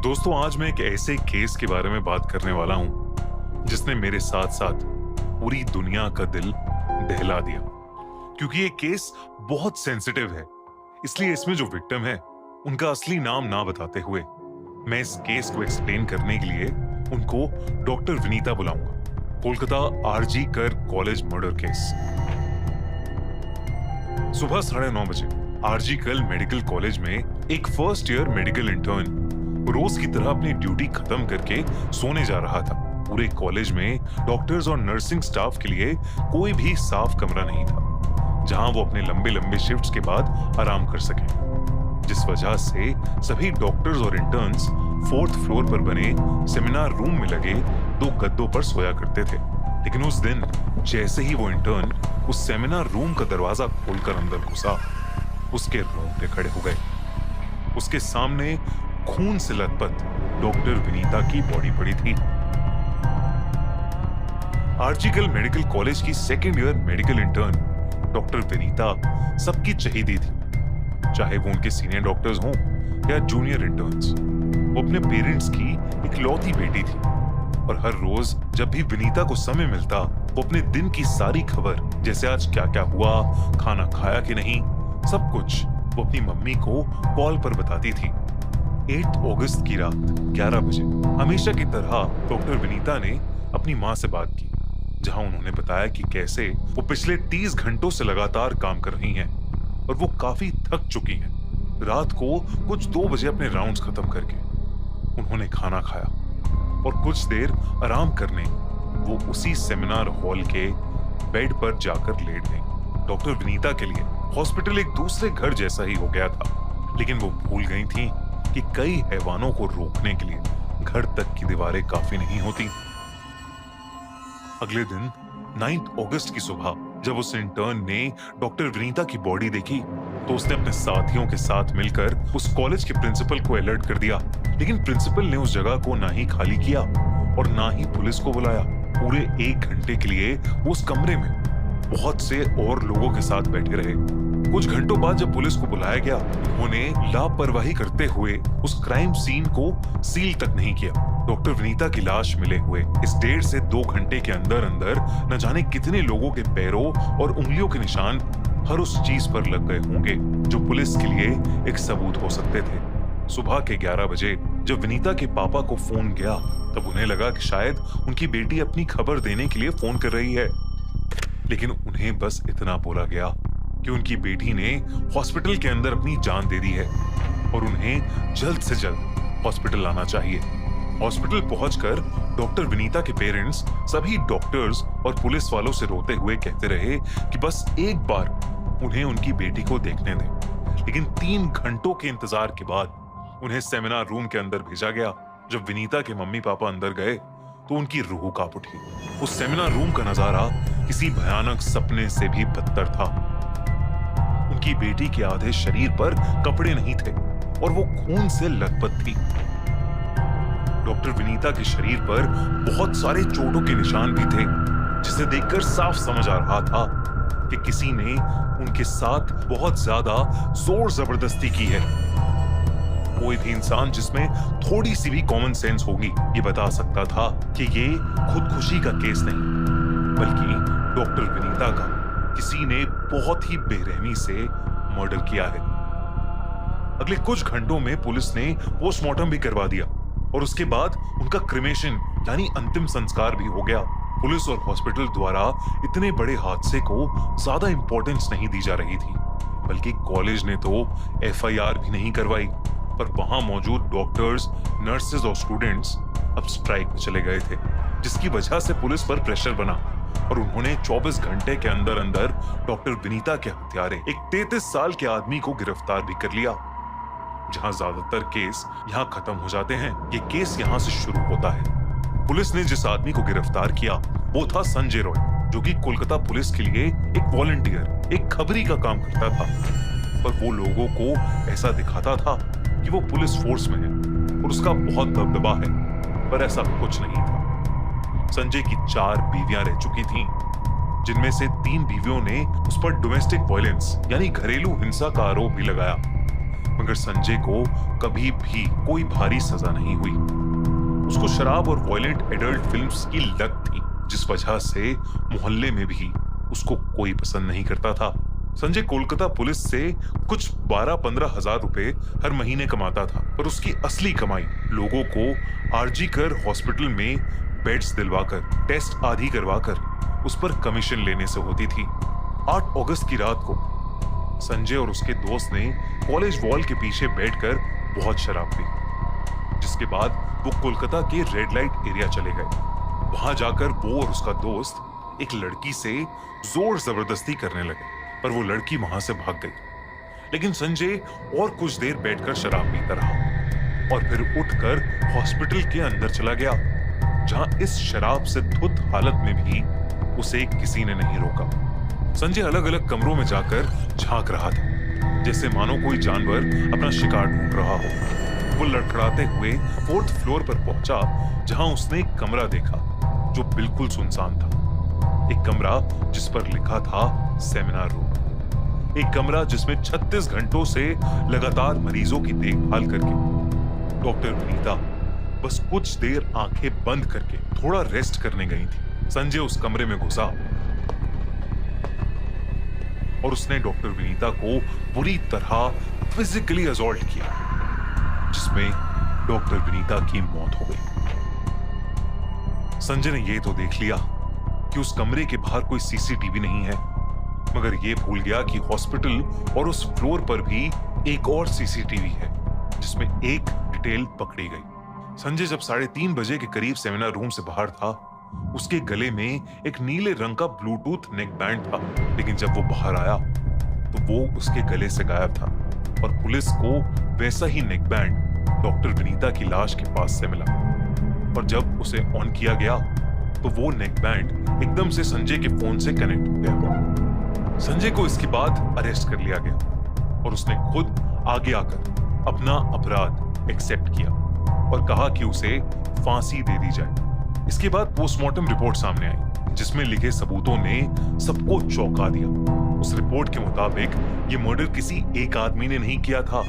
दोस्तों, आज मैं एक ऐसे केस के बारे में बात करने वाला हूं जिसने मेरे साथ साथ पूरी दुनिया का दिल दहला दिया। क्योंकि ये केस बहुत सेंसिटिव है, इसलिए इसमें जो विक्टिम है उनका असली नाम ना बताते हुए मैं इस केस को एक्सप्लेन करने के लिए उनको डॉक्टर विनीता बुलाऊंगा। कोलकाता आरजी कर कॉलेज मर्डर केस। सुबह 9:30 बजे आरजी कर मेडिकल कॉलेज में एक फर्स्ट ईयर मेडिकल इंटर्न रोज की तरह अपनी ड्यूटी खत्म करके सोने जा रहा था। पूरे कॉलेज में डॉक्टर्स और नर्सिंग स्टाफ के लिए कोई भी साफ कमरा नहीं था जहां वो अपने लंबे लंबे शिफ्ट्स के बाद आराम कर सके, जिस वजह से सभी डॉक्टर्स और इंटर्न्स 4th फ्लोर पर बने सेमिनार रूम में लगे 2 गद्दों पर सोया करते थे। लेकिन उस दिन जैसे ही वो इंटर्न उस सेमिनार रूम का दरवाजा खोलकर अंदर घुसा, उसके रोंगटे खड़े हो गए। उसके सामने खून से लथपथ डॉक्टर विनीता की बॉडी पड़ी थी। आर्जिकल मेडिकल कॉलेज की 2nd year medical intern doctor Vinita सबकी चहेती थी, चाहे वो उनके सीनियर डॉक्टर्स हों या जूनियर इंटर्न्स। वो अपने पेरेंट्स की इकलौती बेटी थी और हर रोज जब भी विनीता को समय मिलता वो अपने दिन की सारी खबर, जैसे आज क्या क्या हुआ, खाना खाया कि नहीं, सब कुछ वो अपनी मम्मी को कॉल पर बताती थी। 8 अगस्त की रात 11 बजे हमेशा की तरह डॉक्टर विनीता ने अपनी मां से बात की, जहां उन्होंने बताया कि कैसे वो पिछले 30 घंटों से लगातार काम कर रही हैं और वो काफी थक चुकी हैं। रात को कुछ 2 बजे अपने राउंड्स खत्म करके उन्होंने खाना खाया और कुछ देर आराम करने वो उसी सेमिनार हॉल के बेड पर जाकर लेट गई। डॉक्टर विनीता के लिए हॉस्पिटल एक दूसरे घर जैसा ही हो गया था, लेकिन वो भूल गई थी कि कई हैवानों को रोकने के लिए घर तक की दीवारें काफी नहीं होती। अगले दिन 9 अगस्त की सुबह जब उस इंटर्न ने डॉक्टर विनीता की बॉडी देखी तो उसने अपने साथियों के साथ मिलकर उस कॉलेज के प्रिंसिपल को अलर्ट कर दिया। लेकिन प्रिंसिपल ने उस जगह को ना ही खाली किया और ना ही पुलिस को बुलाया। पूरे 1 घंटे के लिए वो उस कमरे में बहुत से और लोगों के साथ बैठे रहे। कुछ घंटों बाद जब पुलिस को बुलाया गया, उन्होंने लापरवाही करते हुए उस क्राइम सीन को सील तक नहीं किया। डॉक्टर विनीता की लाश मिले हुए इस 1.5 से 2 घंटे के अंदर अंदर न जाने कितने लोगों के पैरों और उंगलियों के निशान हर उस चीज पर लग गए होंगे जो पुलिस के लिए एक सबूत हो सकते थे। सुबह के 11 बजे जब विनीता के पापा को फोन गया, तब उन्हें लगा कि शायद उनकी बेटी अपनी खबर देने के लिए फोन कर रही है। लेकिन उन्हें बस इतना बोला गया कि उनकी बेटी ने हॉस्पिटल के अंदर अपनी जान दे दी है और उन्हें जल्द से जल्द हॉस्पिटल आना चाहिए। हॉस्पिटल पहुंचकर डॉक्टर विनीता के पेरेंट्स सभी डॉक्टर्स और पुलिस वालों से रोते हुए कहते रहे कि बस एक बार उन्हें उनकी बेटी को देखने दें। लेकिन 3 घंटों के इंतजार के बाद उन्हें सेमिनार रूम के अंदर भेजा गया। जब विनीता के मम्मी पापा अंदर गए तो उनकी रूह कांप उठी। उस सेमिनार रूम का नजारा किसी भयानक सपने से भी बदतर था। उनकी बेटी के आधे शरीर पर कपड़े नहीं थे और वो खून से लथपथ थी। डॉक्टर विनीता के शरीर पर बहुत सारे चोटों के निशान भी थे, जिसे देखकर साफ समझ आ रहा था कि किसी ने उनके साथ बहुत ज्यादा जोर जबरदस्ती की है। कोई भी इंसान जिसमें थोड़ी सी भी कॉमन सेंस होगी ये बता सकता था कि ये खुदकुशी का केस नहीं, बल्कि डॉक्टर विनीता का किसी ने बहुत ही बेरहमी से मर्डर किया है। अगले कुछ घंटों में पुलिस ने पोस्टमार्टम भी करवा दिया और उसके बाद उनका क्रिमेशन यानी अंतिम संस्कार भी हो गया। पुलिस और हॉस्पिटल द्वारा इतने बड़े हादसे को ज्यादा इंपॉर्टेंस नहीं दी जा रही थी, बल्कि कॉलेज ने तो FIR भी नहीं करवाई। पर वहां मौजूद डॉक्टर्स, नर्सेज और स्टूडेंट्स अब स्ट्राइक में चले गए थे, जिसकी वजह से पुलिस पर प्रेशर बना और उन्होंने 24 घंटे के अंदर अंदर डॉक्टर विनीता के हत्यारे एक 33 साल के आदमी को गिरफ्तार भी कर लिया। जहां ज्यादातर केस यहां खत्म हो जाते हैं, ये केस यहां से शुरू होता है। पुलिस ने जिस आदमी को गिरफ्तार किया वो था संजय रॉय, जो कि कोलकाता पुलिस के लिए एक वॉलंटियर, एक खबरी का काम करता था। पर वो लोगों को ऐसा दिखाता था कि वो पुलिस फोर्स में है और उसका बहुत दबदबा है, पर ऐसा कुछ नहीं था। संजय की 4 बीवियां रह चुकी थीं, जिनमें से 3 बीवियों ने उस पर डोमेस्टिक वायलेंस यानी घरेलू हिंसा का आरोप भी लगाया। मगर संजय को कभी भी कोई भारी सजा नहीं हुई। उसको शराब और वायलेंट एडल्ट फिल्म्स की लत थी, जिस वजह से मोहल्ले में भी उसको कोई पसंद नहीं करता था। संजय कोलकाता पुलिस से कुछ 12-15 हजार रुपए हर महीने कमाता था, पर उसकी असली कमाई लोगों को आरजीकर हॉस्पिटल में बेड्स दिलवाकर, टेस्ट आदि करवाकर उस पर कमीशन लेने से होती थी। 8 अगस्त की रात को संजय और उसके दोस्त ने कॉलेज वॉल के पीछे बैठकर बहुत शराब पी, जिसके बाद वो कोलकाता के रेड लाइट एरिया चले गए। वहां जाकर वो और उसका दोस्त एक लड़की से जोर जबरदस्ती करने लगे, पर वो लड़की वहां से भाग गई। लेकिन संजय और कुछ देर बैठकर शराब पीता रहा और फिर उठकर हॉस्पिटल के अंदर चला गया, जहां इस शराब से धुत हालत में भी उसे किसी ने नहीं रोका। संजय अलग अलग कमरों में जाकर झांक रहा था, जैसे मानो कोई जानवर अपना शिकार ढूंढ रहा हो। वो लड़खड़ाते हुए 4th फ्लोर पर पहुंचा, जहां उसने एक कमरा देखा जो बिल्कुल सुनसान था। एक कमरा जिस पर लिखा था सेमिनार रूम। एक कमरा जिसमें 36 घंटों से लगातार मरीजों की देखभाल करके डॉक्टर विनीता बस कुछ देर आंखें बंद करके थोड़ा रेस्ट करने गई थी। संजय उस कमरे में घुसा और उसने डॉक्टर विनीता को बुरी तरह फिजिकली असॉल्ट किया, जिसमें डॉक्टर विनीता की मौत हो गई। संजय ने यह तो देख लिया कि उस कमरे के बाहर कोई सीसीटीवी नहीं है, मगर यह भूल गया कि हॉस्पिटल और उस फ्लोर पर भी एक और सीसीटीवी है, जिसमें एक डिटेल पकड़ी गई। संजय जब 3:30 बजे के करीब सेमिनार रूम से बाहर था, उसके गले में एक नीले रंग का ब्लूटूथ नेक बैंड था, लेकिन जब वो बाहर आया तो वो उसके गले से गायब था और पुलिस को वैसा ही नेक बैंड डॉक्टर विनीता की लाश के पास से मिला। और जब उसे ऑन किया गया तो वो नेक बैंड एकदम से संजय के फोन से कनेक्ट हो गया। संजय को इसके बाद अरेस्ट कर लिया गया और उसने खुद आगे आकर अपना अपराध एक्सेप्ट किया और कहा कि उसे फांसी दे दी जाए। इसके बाद पोस्टमार्टम रिपोर्ट सामने आई, जिसमें लिखे सबूतों ने सबको चौंका दिया। उस रिपोर्ट के मुताबिक ये मर्डर किसी एक आदमी ने नहीं किया था,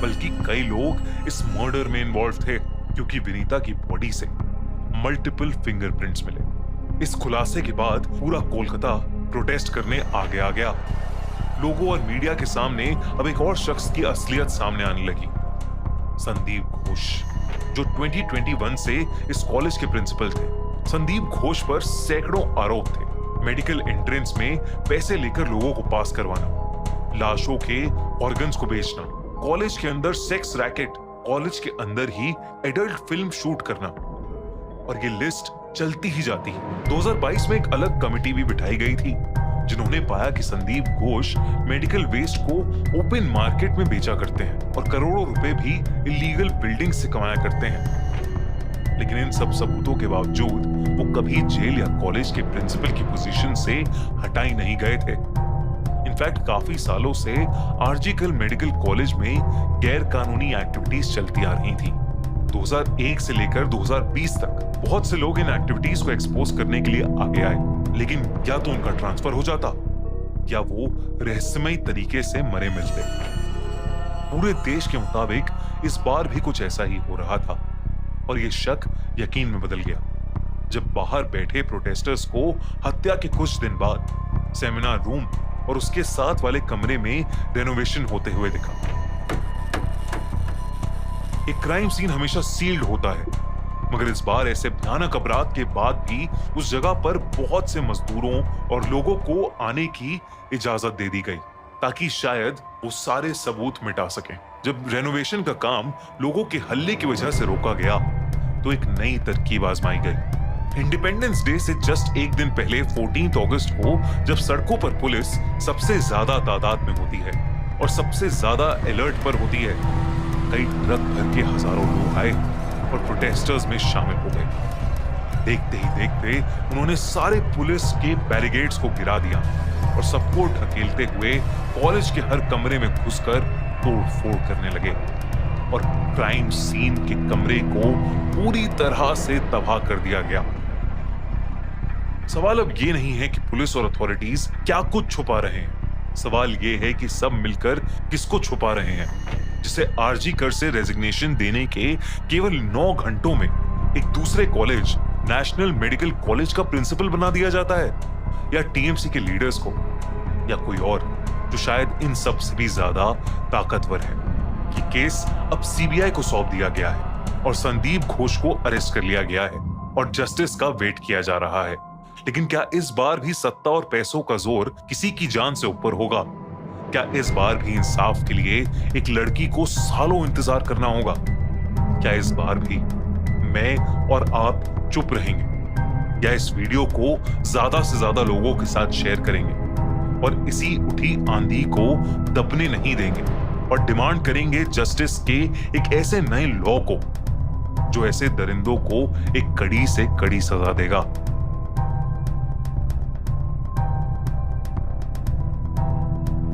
बल्कि कई लोग इस मर्डर में इन्वॉल्व थे, क्योंकि विनीता की बॉडी से मल्टीपल फिंगरप्रिंट्स मिले। इस खुलासे के बाद पूरा कोलकाता प्रोटेस्ट करने आगे आ गया। लोगों और मीडिया के सामने अब एक और शख्स की असलियत सामने आने लगी, संदीप घोष, जो 2021 से इस कॉलेज के प्रिंसिपल थे। संदीप घोष पर सैकड़ों आरोप थे। मेडिकल एंट्रेंस में पैसे लेकर लोगों को पास करवाना, लाशों के ऑर्गन्स को बेचना, कॉलेज के अंदर सेक्स रैकेट, कॉलेज के अंदर ही एडल्ट फिल्म शूट करना, और ये लिस्ट चलती ही जाती है। 2022 में एक अलग कमेटी भी बिठाई गई थी, जिन्होंने पाया कि संदीप घोष मेडिकल वेस्ट को ओपन मार्केट में बेचा करते हैं और करोड़ों रुपए भी इलीगल बिल्डिंग से कमाया करते हैं। लेकिन इन सब सबूतों के बावजूद वो कभी जेल या कॉलेज के प्रिंसिपल की पोजीशन से हटाई नहीं गए थे। इनफैक्ट काफी सालों से आरजीकर मेडिकल कॉलेज में गैर कानूनी एक्टिविटीज चलती आ रही थी। 2001 से लेकर 2020 तक बहुत से लोग इन एक्टिविटीज को एक्सपोज करने के लिए आगे आए, लेकिन या तो उनका ट्रांसफर हो जाता या वो रहस्यमय तरीके से मरे मिलते। पूरे देश के मुताबिक इस बार भी कुछ ऐसा ही हो रहा था और ये शक यकीन में बदल गया जब बाहर बैठे प्रोटेस्टर्स को हत्या के कुछ दिन बाद सेमिनार रूम और उसके साथ वाले कमरे में रेनोवेशन होते हुए दिखा। एक क्राइम सीन हमेशा सील्ड होता है, मगर इस बार ऐसे भयानक अपराध के बाद भी उस जगह पर बहुत से मजदूरों और लोगों को आने की इजाजत दे दी गई, ताकि शायद वो सारे सबूत मिटा सकें। जब रेनोवेशन का काम लोगों के हल्ले की वजह से रोका गया, तो एक नई तरकीब आजमाई गई। इंडिपेंडेंस डे से जस्ट एक दिन पहले 14 अगस्त को, जब सड़कों पर पुलिस सबसे ज्यादा तादाद में होती है और सबसे ज्यादा अलर्ट पर होती है, कई ट्रक भर के हजारों लोग आए और प्रोटेस्टर्स में शामिल हो गए। देखते ही देखते उन्होंने सारे पुलिस के बैरिकेड्स को गिरा दिया और सबको ढकेलते हुए कॉलेज के हर कमरे में घुसकर तोड़फोड़ करने लगे और क्राइम सीन के कमरे को पूरी तरह से तबाह कर दिया गया। सवाल अब ये नहीं है कि पुलिस और अथॉरिटीज क्या कुछ छुपा रहे हैं, सवाल ये है कि सब मिलकर किसको छुपा रहे हैं, जिसे आरजी कर से रेजिग्नेशन देने के केवल 9 घंटों में एक दूसरे कॉलेज, नेशनल मेडिकल कॉलेज का प्रिंसिपल बना दिया जाता है, या टीएमसी के लीडर्स को, या कोई और जो शायद इन सब से भी ज्यादा ताकतवर है कि केस अब सीबीआई को सौंप दिया गया है और संदीप घोष को अरेस्ट कर लिया गया है और जस्टिस का वेट किया जा रहा है। लेकिन क्या इस बार भी सत्ता और पैसों का जोर किसी की जान से ऊपर होगा? क्या इस बार भी इंसाफ के लिए एक लड़की को सालों इंतजार करना होगा? क्या इस बार भी मैं और आप चुप रहेंगे या इस वीडियो को ज्यादा से ज्यादा लोगों के साथ शेयर करेंगे और इसी उठी आंधी को दबने नहीं देंगे और डिमांड करेंगे जस्टिस के एक ऐसे नए लॉ को जो ऐसे दरिंदों को एक कड़ी से कड़ी सजा देगा?